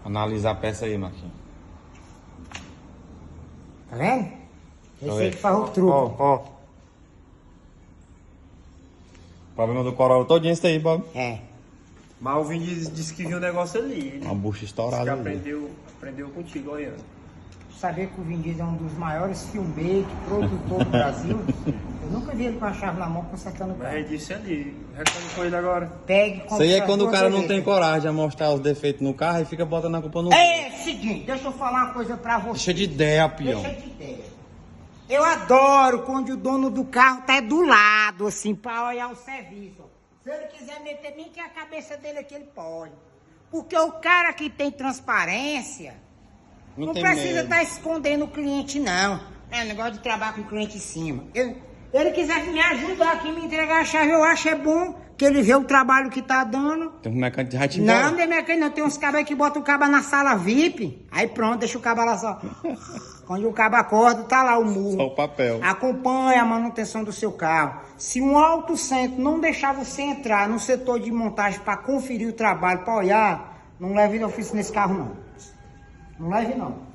Analisa a peça aí, Marquinhos. Tá vendo? Esse aí que faz o truque. Ó. O problema do Corolla todinho é isso aí, Bob. É. Mas o Vin disse que viu um negócio ali. Uma bucha Disse estourada que ali. aprendeu contigo, olhando. Saber que o Vin Diesel é um dos maiores filmmakers, produtor do Brasil. Eu nunca vi ele com a chave na mão consertando o Mas carro. ele disse ali. Reclame com ele agora. Pegue, Isso aí é quando o duas cara não vezes. tem coragem de mostrar os defeitos no carro e fica botando a culpa no... É, seguinte, deixa eu falar uma coisa pra você. Deixa de ideia, peão. Deixa de ideia. Eu adoro quando o dono do carro tá do lado, assim, pra olhar o serviço. Se ele quiser meter bem que a cabeça dele aqui, ele pode. Porque o cara que tem transparência não tem precisa medo. estar escondendo o cliente, não. É negócio de trabalhar com o cliente em cima. Ele quiser me ajudar aqui, me entregar a chave, eu acho é bom que ele vê o trabalho que tá dando. Tem um mecânico de ratinho. Não, não é mecânico, não. Tem uns cabas aí que botam o cabo na sala VIP. Aí pronto, deixa o cabo lá só. Quando o cabo acorda, tá lá o murro. Só o papel. Acompanha a manutenção do seu carro. Se um auto centro não deixar você entrar no setor de montagem para conferir o trabalho, para olhar, não leve ofício nesse carro, não. Não leve, não.